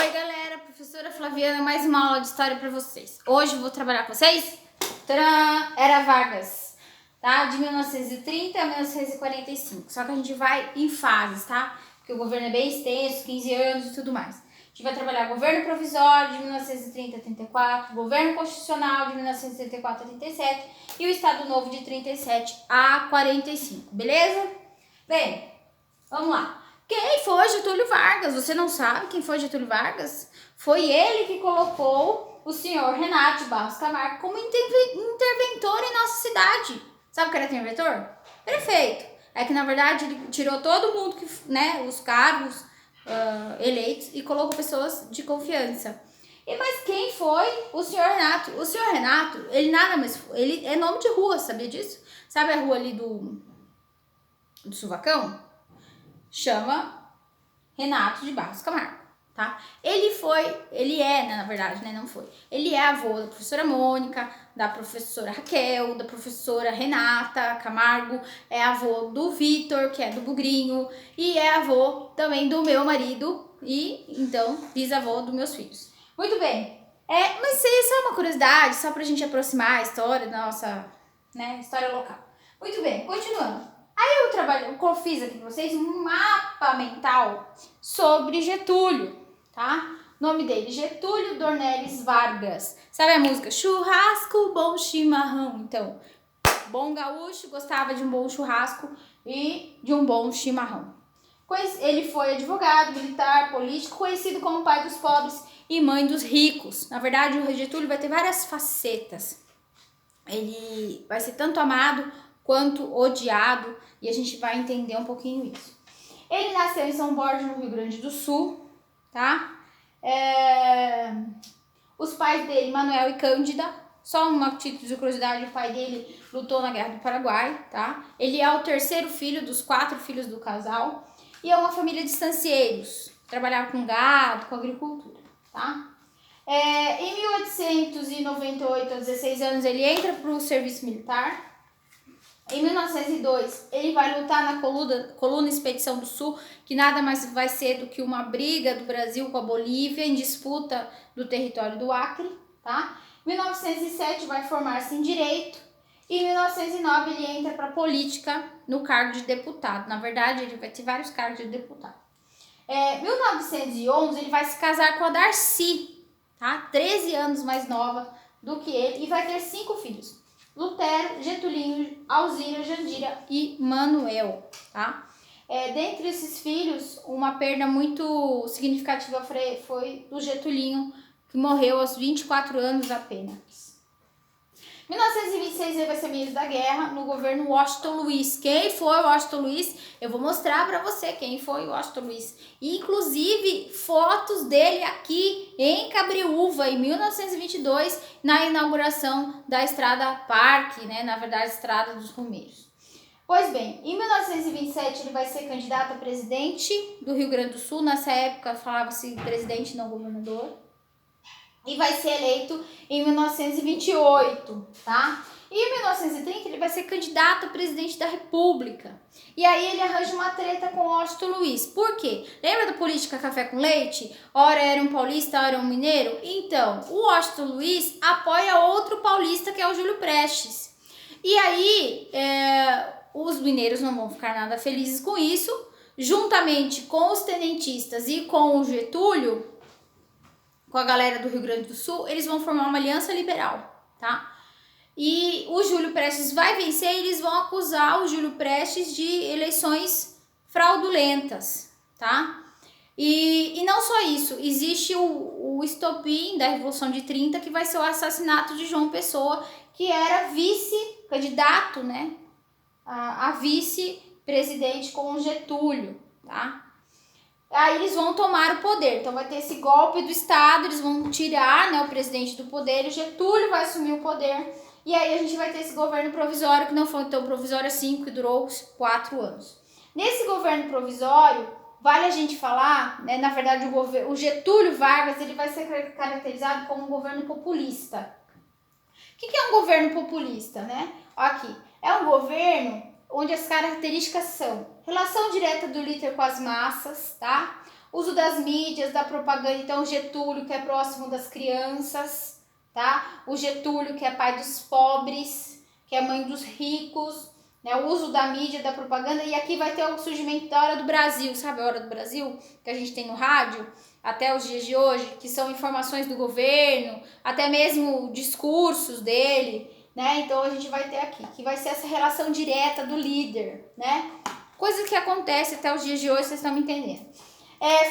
Oi galera, professora Flaviana, mais uma aula de história para vocês. Hoje eu vou trabalhar com vocês, Era Vargas, tá? De 1930 a 1945, só que a gente vai em fases, tá? Porque o governo é bem extenso, 15 anos e tudo mais. A gente vai trabalhar governo provisório de 1930 a 34, governo constitucional de 1934 a 37 e o Estado Novo de 37 a 45, beleza? Bem, vamos lá. Quem foi Getúlio Vargas? Você não sabe quem foi Getúlio Vargas? Foi ele que colocou o senhor Renato de Barros Camargo como interventor em nossa cidade. Sabe o que era interventor? Prefeito. É que na verdade ele tirou todo mundo que, né, os cargos eleitos e colocou pessoas de confiança. Mas quem foi o senhor Renato? O senhor Renato, ele nada mais, ele é nome de rua, sabia disso? Sabe a rua ali do Suvacão? Chama Renato de Barros Camargo, tá? Ele é, na verdade, né, não foi. Ele é avô da professora Mônica, da professora Raquel, da professora Renata Camargo, é avô do Vitor, que é do Bugrinho, e é avô também do meu marido e, então, bisavô dos meus filhos. Muito bem. Mas isso é só uma curiosidade, só pra gente aproximar a história da nossa, né, história local. Muito bem, continuando. Aí eu fiz aqui pra vocês um mapa mental sobre Getúlio, tá? O nome dele, Getúlio Dornelles Vargas. Sabe a música? Churrasco, bom chimarrão. Então, bom gaúcho, gostava de um bom churrasco e de um bom chimarrão. Ele foi advogado, militar, político, conhecido como pai dos pobres e mãe dos ricos. Na verdade, o Getúlio vai ter várias facetas. Ele vai ser tanto amado quanto odiado, e a gente vai entender um pouquinho isso. Ele nasceu em São Borja, no Rio Grande do Sul, tá? Os pais dele, Manuel e Cândida, só um título de curiosidade, o pai dele lutou na Guerra do Paraguai, tá? Ele é o terceiro filho dos 4 filhos do casal, e é uma família de estancieiros, trabalhava com gado, com agricultura, tá? Em 1898, aos 16 anos, ele entra para o serviço militar. Em 1902, ele vai lutar na coluna Expedição do Sul, que nada mais vai ser do que uma briga do Brasil com a Bolívia em disputa do território do Acre, tá? Em 1907, vai formar-se em Direito. E em 1909, ele entra para a política no cargo de deputado. Na verdade, ele vai ter vários cargos de deputado. Em 1911, ele vai se casar com a Darcy, tá? 13 anos mais nova do que ele, e vai ter 5 filhos. Lutero, Getulinho, Alzira, Jandira e Manuel, tá? Dentre esses filhos, uma perda muito significativa foi do Getulinho, que morreu aos 24 anos apenas. Em 1926, ele vai ser ministro da guerra no governo Washington Luiz. Quem foi o Washington Luiz? Eu vou mostrar para você quem foi o Washington Luiz. Inclusive, fotos dele aqui em Cabriúva, em 1922, na inauguração da Estrada Parque, né? Na verdade, Estrada dos Romeiros. Pois bem, em 1927, ele vai ser candidato a presidente do Rio Grande do Sul. Nessa época, falava-se presidente, não governador. E vai ser eleito em 1928, tá? E em 1930 ele vai ser candidato a presidente da República. E aí ele arranja uma treta com o Washington Luiz. Por quê? Lembra da política café com leite? Ora era um paulista, ora um mineiro? Então, o Washington Luiz apoia outro paulista que é o Júlio Prestes. E aí, os mineiros não vão ficar nada felizes com isso. Juntamente com os tenentistas e com o Getúlio, com a galera do Rio Grande do Sul, eles vão formar uma aliança liberal, tá? E o Júlio Prestes vai vencer e eles vão acusar o Júlio Prestes de eleições fraudulentas, tá? E não só isso, existe o estopim da Revolução de 30, que vai ser o assassinato de João Pessoa, que era vice-candidato, né, a vice-presidente com o Getúlio, tá? Aí eles vão tomar o poder, então vai ter esse golpe do Estado, eles vão tirar, né, o presidente do poder, o Getúlio vai assumir o poder, e aí a gente vai ter esse governo provisório, que não foi tão provisório assim, que durou 4 anos. Nesse governo provisório, vale a gente falar, né, na verdade o Getúlio Vargas, ele vai ser caracterizado como um governo populista. O que é um governo populista, né? Aqui, é um governo onde as características são relação direta do líder com as massas, tá? Uso das mídias, da propaganda, então o Getúlio, que é próximo das crianças, tá? O Getúlio, que é pai dos pobres, que é mãe dos ricos, né? O uso da mídia, da propaganda, e aqui vai ter o surgimento da Hora do Brasil, sabe a Hora do Brasil? Que a gente tem no rádio, até os dias de hoje, que são informações do governo, até mesmo discursos dele, né? Então a gente vai ter aqui, que vai ser essa relação direta do líder, né? Coisa que acontece até os dias de hoje, vocês estão me entendendo.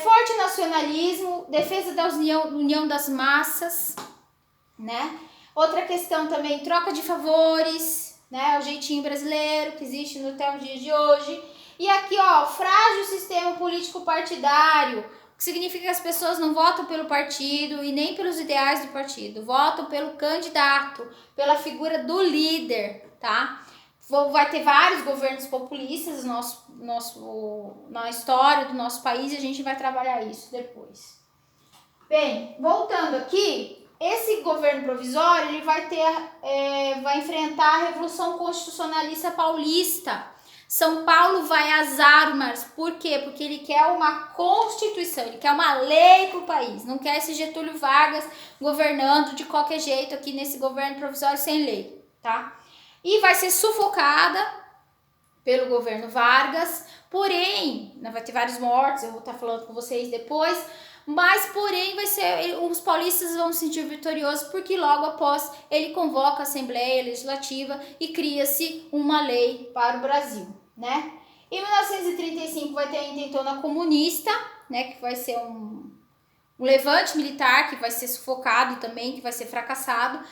Forte nacionalismo, defesa da união das massas, né? Outra questão também, troca de favores, né? O jeitinho brasileiro que existe até os dias de hoje. E aqui, ó, frágil sistema político partidário, que significa que as pessoas não votam pelo partido e nem pelos ideais do partido, votam pelo candidato, pela figura do líder, tá? Vai ter vários governos populistas na história do nosso país e a gente vai trabalhar isso depois. Bem, voltando aqui, esse governo provisório ele vai enfrentar a Revolução Constitucionalista Paulista. São Paulo vai às armas. Por quê? Porque ele quer uma constituição, ele quer uma lei para o país. Não quer esse Getúlio Vargas governando de qualquer jeito aqui nesse governo provisório sem lei, tá? E vai ser sufocada pelo governo Vargas, porém, vai ter vários mortos, eu vou estar falando com vocês depois, mas porém os paulistas vão se sentir vitoriosos porque logo após ele convoca a Assembleia Legislativa e cria-se uma lei para o Brasil, né? Em 1935 vai ter a intentona comunista, né, que vai ser um levante militar que vai ser sufocado também, que vai ser fracassado,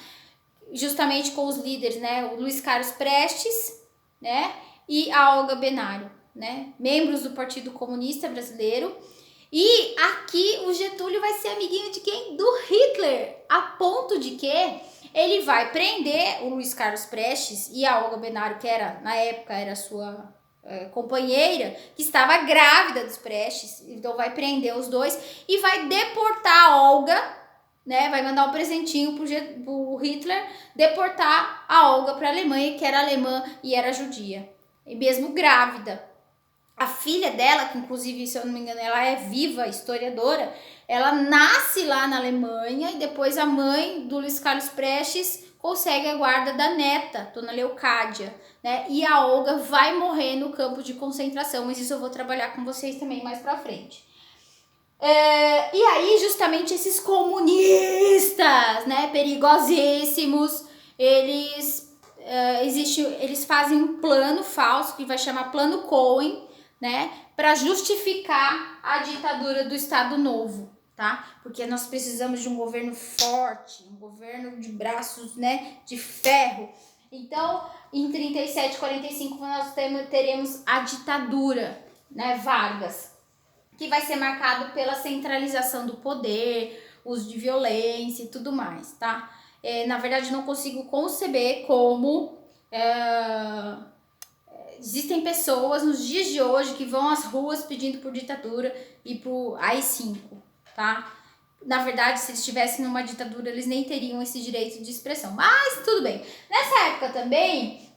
justamente com os líderes, né, o Luiz Carlos Prestes, né, e a Olga Benário, né, membros do Partido Comunista Brasileiro. E aqui o Getúlio vai ser amiguinho de quem? Do Hitler, a ponto de que ele vai prender o Luiz Carlos Prestes e a Olga Benário, que na época era sua companheira, que estava grávida dos Prestes, então vai prender os dois e vai deportar a Olga, né, vai mandar um presentinho pro Hitler deportar a Olga para a Alemanha, que era alemã e era judia, e mesmo grávida. A filha dela, que inclusive, se eu não me engano, ela é viva, historiadora, ela nasce lá na Alemanha e depois a mãe do Luiz Carlos Prestes consegue a guarda da neta, Dona Leocádia, né? E a Olga vai morrer no campo de concentração, mas isso eu vou trabalhar com vocês também mais pra frente. E aí, justamente esses comunistas, né, perigosíssimos, eles fazem um plano falso que vai chamar Plano Cohen, né, para justificar a ditadura do Estado Novo, tá? Porque nós precisamos de um governo forte, um governo de braços, né, de ferro. Então, em 37 e 45 nós teremos a ditadura, né, Vargas, que vai ser marcado pela centralização do poder, uso de violência e tudo mais, tá? Na verdade, não consigo conceber como existem pessoas nos dias de hoje que vão às ruas pedindo por ditadura e por AI-5, tá? Na verdade, se eles estivessem numa ditadura, eles nem teriam esse direito de expressão. Mas tudo bem. Nessa época também,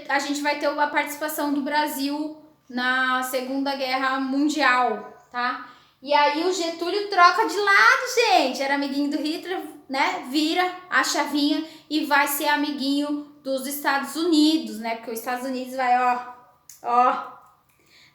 a gente vai ter a participação do Brasil na Segunda Guerra Mundial, tá? E aí o Getúlio troca de lado, gente. Era amiguinho do Hitler, né? Vira a chavinha e vai ser amiguinho dos Estados Unidos, né? Porque os Estados Unidos vai,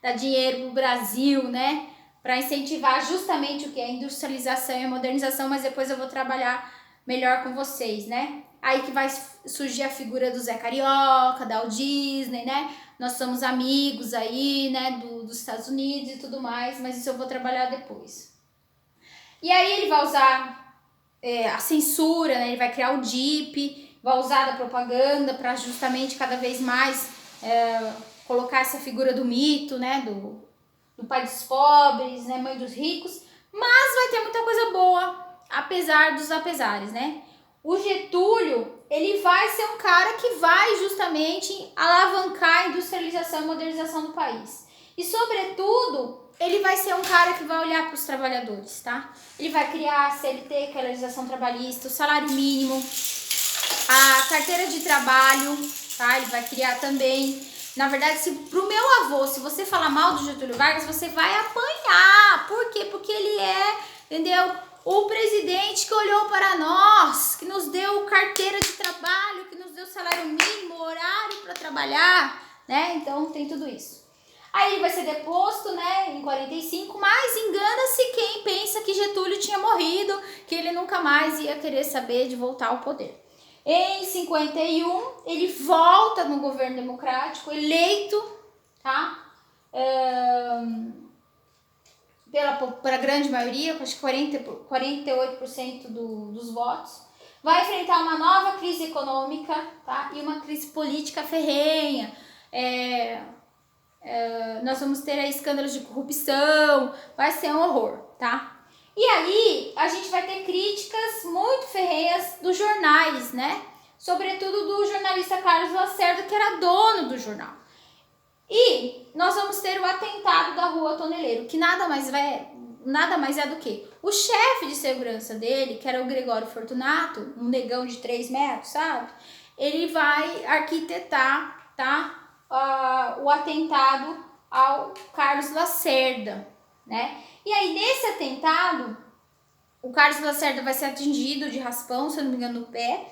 dar dinheiro pro Brasil, né? Para incentivar justamente o que? A industrialização e a modernização, mas depois eu vou trabalhar melhor com vocês, né? Aí que vai surgir a figura do Zé Carioca, da Walt Disney, né? Nós somos amigos aí, né, dos Estados Unidos e tudo mais, mas isso eu vou trabalhar depois. E aí ele vai usar a censura, né? Ele vai criar o DIP, vai usar da propaganda para justamente cada vez mais colocar essa figura do mito, né? Do pai dos pobres, né? Mãe dos ricos, mas vai ter muita coisa boa, apesar dos apesares, né? O Getúlio, ele vai ser um cara que vai justamente alavancar a industrialização e modernização do país. E, sobretudo, ele vai ser um cara que vai olhar para os trabalhadores, tá? Ele vai criar a CLT, que é a legislação trabalhista, o salário mínimo, a carteira de trabalho, tá? Ele vai criar também. Na verdade, se pro meu avô, se você falar mal do Getúlio Vargas, você vai apanhar. Por quê? Porque ele é, entendeu? O presidente que olhou para nós, que nos deu carteira de trabalho, que nos deu salário mínimo, horário para trabalhar, né? Então tem tudo isso. Aí ele vai ser deposto, né, em 45, mas engana-se quem pensa que Getúlio tinha morrido, que ele nunca mais ia querer saber de voltar ao poder. Em 51, ele volta no governo democrático, eleito, tá? Pela grande maioria, acho que 48% dos votos. Vai enfrentar uma nova crise econômica, tá? E uma crise política ferrenha. Nós vamos ter aí escândalos de corrupção, vai ser um horror, tá? E aí, a gente vai ter críticas muito ferrenhas dos jornais, né? Sobretudo do jornalista Carlos Lacerda, que era dono do jornal. E nós vamos ter o atentado da Rua Toneleiro, que nada mais é do que o chefe de segurança dele, que era o Gregório Fortunato, um negão de 3 metros, sabe? Ele vai arquitetar, tá? O atentado ao Carlos Lacerda, né? E aí, nesse atentado, o Carlos Lacerda vai ser atingido de raspão, se eu não me engano, no pé,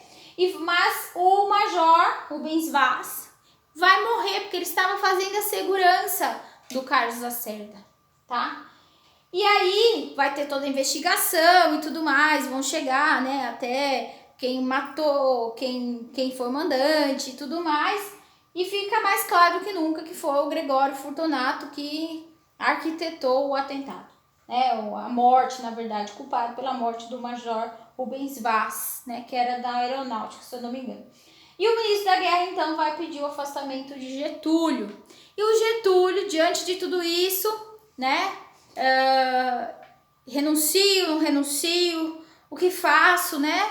mas o Major Rubens Vaz vai morrer, porque ele estava fazendo a segurança do Carlos Lacerda, tá? E aí, vai ter toda a investigação e tudo mais, vão chegar, né, até quem matou, quem foi o mandante e tudo mais, e fica mais claro que nunca que foi o Gregório Fortunato que arquitetou o atentado, né, a morte, na verdade, culpado pela morte do Major Rubens Vaz, né, que era da aeronáutica, se eu não me engano. E o ministro da Guerra, então, vai pedir o afastamento de Getúlio. E o Getúlio, diante de tudo isso, né, renuncio, não renuncio, o que faço, né?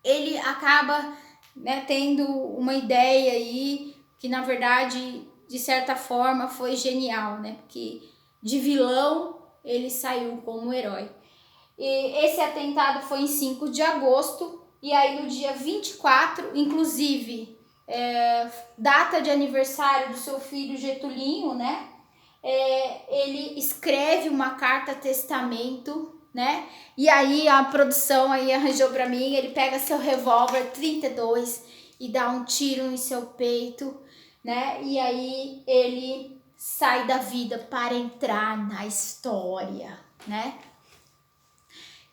Ele acaba, né, tendo uma ideia aí que, na verdade, de certa forma, foi genial, né? Porque de vilão ele saiu como herói. E esse atentado foi em 5 de agosto, e aí no dia 24, inclusive, data de aniversário do seu filho Getulinho, né? Ele escreve uma carta testamento, né? E aí a produção aí arranjou para mim, ele pega seu revólver 32 e dá um tiro em seu peito, né? E aí ele sai da vida para entrar na história, né?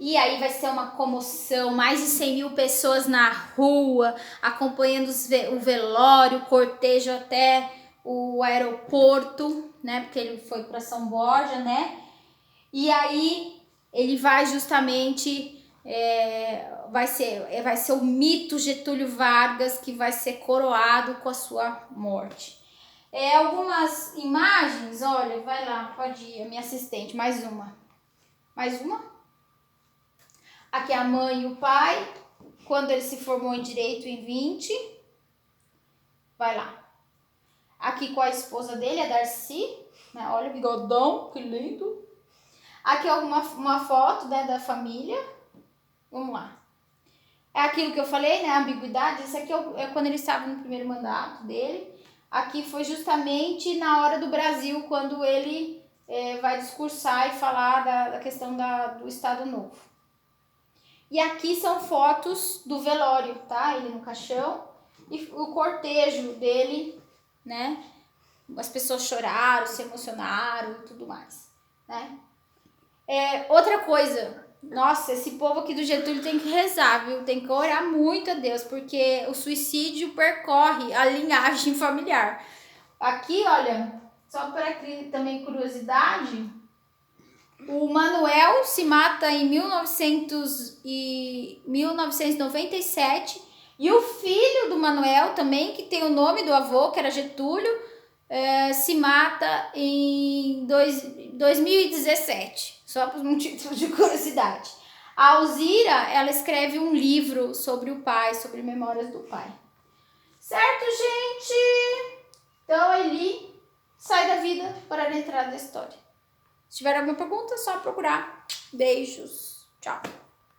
E aí vai ser uma comoção, mais de 100 mil pessoas na rua, acompanhando o velório, o cortejo até o aeroporto, né? Porque ele foi para São Borja, né? E aí ele vai justamente, vai ser o mito Getúlio Vargas que vai ser coroado com a sua morte. Algumas imagens, olha, vai lá, pode ir, a minha assistente, mais uma. Mais uma? Aqui a mãe e o pai, quando ele se formou em Direito em 20. Vai lá. Aqui com a esposa dele, a Darcy, né? Olha o bigodão, que lindo. Aqui uma foto, né, da família. Vamos lá. É aquilo que eu falei, né, a ambiguidade. Esse aqui é quando ele estava no primeiro mandato dele. Aqui foi justamente na hora do Brasil, quando ele vai discursar e falar da questão do Estado Novo. E aqui são fotos do velório, tá? Ele no caixão e o cortejo dele, né? As pessoas choraram, se emocionaram e tudo mais, né? Outra coisa, nossa, esse povo aqui do Getúlio tem que rezar, viu? Tem que orar muito a Deus, porque o suicídio percorre a linhagem familiar. Aqui, olha, só para também curiosidade, o Manuel se mata em 1997 e o filho do Manuel também, que tem o nome do avô, que era Getúlio, se mata em 2017, só por um título de curiosidade. A Alzira, ela escreve um livro sobre o pai, sobre memórias do pai. Certo, gente? Então, Eli sai da vida para entrar na história. Se tiver alguma pergunta, é só procurar. Beijos. Tchau.